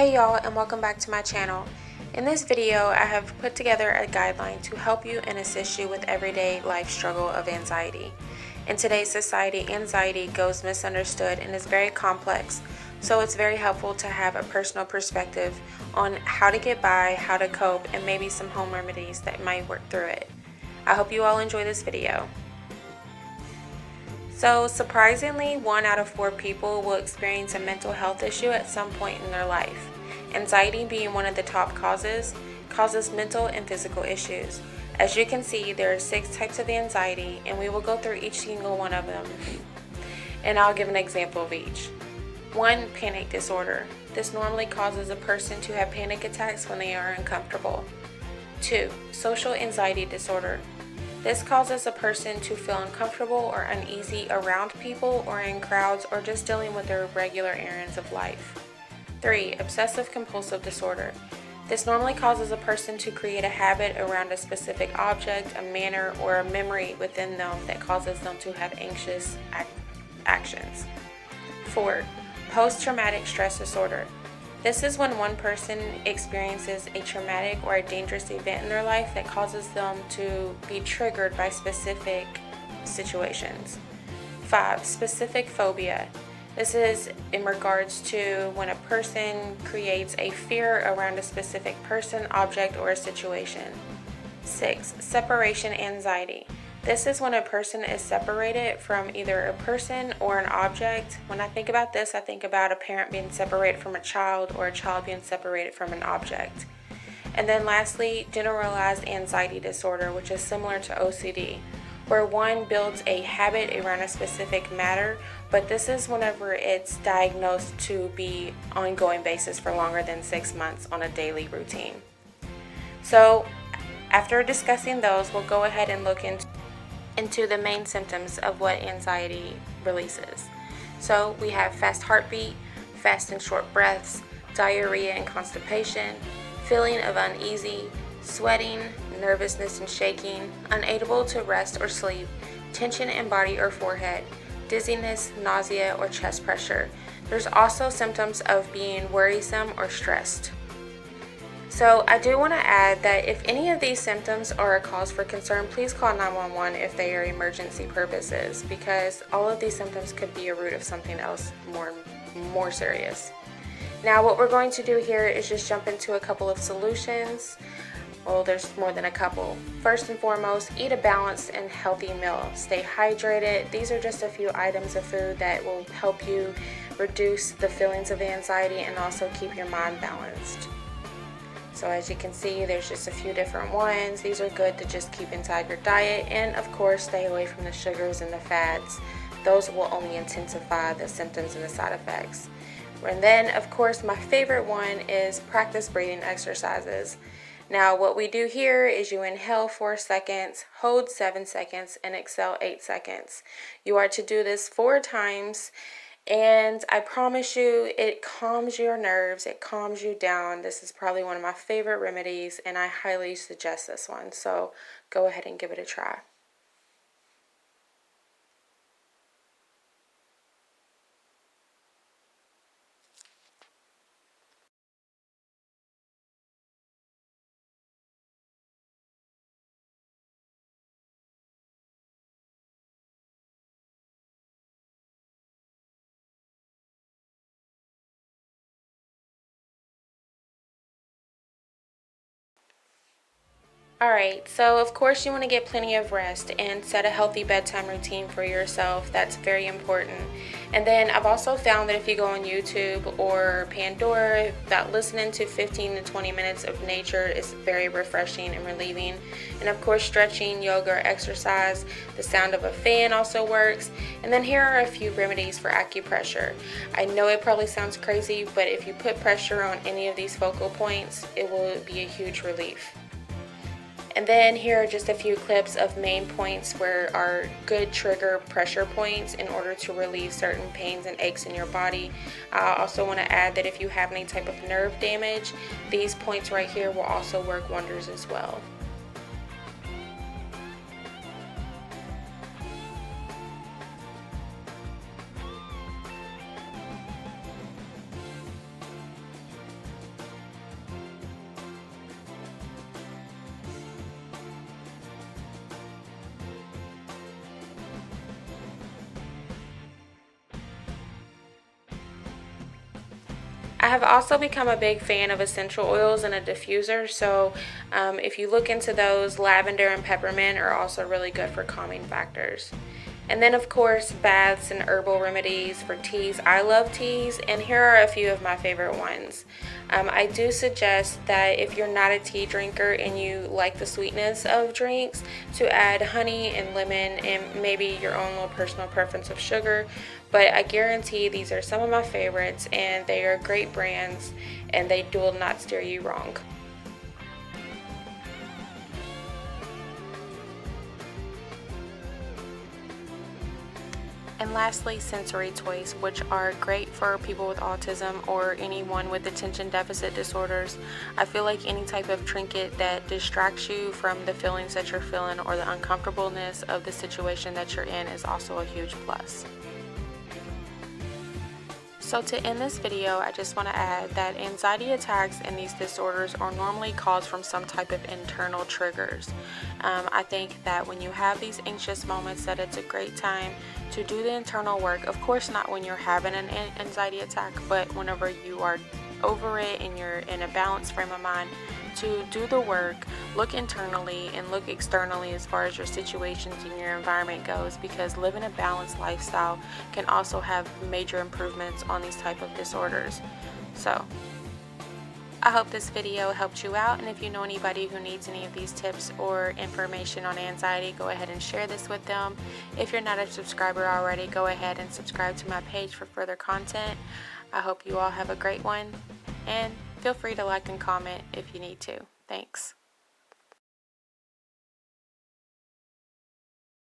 Hey y'all, and welcome back to my channel. In this video, I have put together a guideline to help you and assist you with everyday life struggle of anxiety. In today's society, anxiety goes misunderstood and is very complex, so it's very helpful to have a personal perspective on how to get by, how to cope, and maybe some home remedies that might work through it. I hope you all enjoy this video. So surprisingly, 1 out of 4 people will experience a mental health issue at some point in their life. Anxiety being one of the top causes mental and physical issues. As you can see, there are 6 types of anxiety, and we will go through each single one of them. And I'll give an example of each. 1. Panic disorder. This normally causes a person to have panic attacks when they are uncomfortable. 2. Social anxiety disorder. This causes a person to feel uncomfortable or uneasy around people or in crowds or just dealing with their regular errands of life. 3. Obsessive compulsive disorder. This normally causes a person to create a habit around a specific object, a manner, or a memory within them that causes them to have anxious actions. 4. Post-traumatic stress disorder. This is when one person experiences a traumatic or a dangerous event in their life that causes them to be triggered by specific situations. 5. Specific phobia. This is in regards to when a person creates a fear around a specific person, object, or a situation. 6. Separation anxiety. This is when a person is separated from either a person or an object. When I think about this, I think about a parent being separated from a child or a child being separated from an object. And then lastly, generalized anxiety disorder, which is similar to OCD, where one builds a habit around a specific matter, but this is whenever it's diagnosed to be ongoing basis for longer than 6 months on a daily routine. So after discussing those, we'll go ahead and look into the main symptoms of what anxiety releases. So we have fast heartbeat, fast and short breaths, diarrhea and constipation, feeling of uneasy, sweating, nervousness and shaking, unable to rest or sleep, tension in body or forehead, dizziness, nausea, or chest pressure. There's also symptoms of being worrisome or stressed. So I do want to add that if any of these symptoms are a cause for concern, please call 911 if they are emergency purposes, because all of these symptoms could be a root of something else more serious. Now what we're going to do here is just jump into a couple of solutions. Well, there's more than a couple. First and foremost, eat a balanced and healthy meal. Stay hydrated. These are just a few items of food that will help you reduce the feelings of anxiety and also keep your mind balanced. So as you can see, there's just a few different ones. These are good to just keep inside your diet, and of course stay away from the sugars and the fats. Those will only intensify the symptoms and the side effects. And then of course my favorite one is practice breathing exercises. Now what we do here is you inhale 4 seconds, hold 7 seconds, and exhale 8 seconds. You are to do this 4 times. And I promise you, it calms your nerves, it calms you down. This is probably one of my favorite remedies, and I highly suggest this one. So go ahead and give it a try. Alright, so of course you want to get plenty of rest and set a healthy bedtime routine for yourself. That's very important. And then I've also found that if you go on YouTube or Pandora, that listening to 15 to 20 minutes of nature is very refreshing and relieving. And of course stretching, yoga, or exercise. The sound of a fan also works. And then here are a few remedies for acupressure. I know it probably sounds crazy, but if you put pressure on any of these focal points, it will be a huge relief. And then here are just a few clips of main points where are good trigger pressure points in order to relieve certain pains and aches in your body. I also want to add that if you have any type of nerve damage, these points right here will also work wonders as well. I have also become a big fan of essential oils and a diffuser, so if you look into those, lavender and peppermint are also really good for calming factors. And then of course, baths and herbal remedies for teas. I love teas, and here are a few of my favorite ones. I do suggest that if you're not a tea drinker and you like the sweetness of drinks, to add honey and lemon and maybe your own little personal preference of sugar. But I guarantee these are some of my favorites, and they are great brands, and they will not steer you wrong. And lastly, sensory toys, which are great for people with autism or anyone with attention deficit disorders. I feel like any type of trinket that distracts you from the feelings that you're feeling or the uncomfortableness of the situation that you're in is also a huge plus. So to end this video, I just want to add that anxiety attacks and these disorders are normally caused from some type of internal triggers. I think that when you have these anxious moments, that it's a great time to do the internal work. Of course, not when you're having an anxiety attack, but whenever you are over it and you're in a balanced frame of mind, to do the work, look internally and look externally as far as your situations and your environment goes, because living a balanced lifestyle can also have major improvements on these type of disorders. So I hope this video helped you out, and if you know anybody who needs any of these tips or information on anxiety, go ahead and share this with them. If you're not a subscriber already, go ahead and subscribe to my page for further content. I hope you all have a great one, and feel free to like and comment if you need to. Thanks.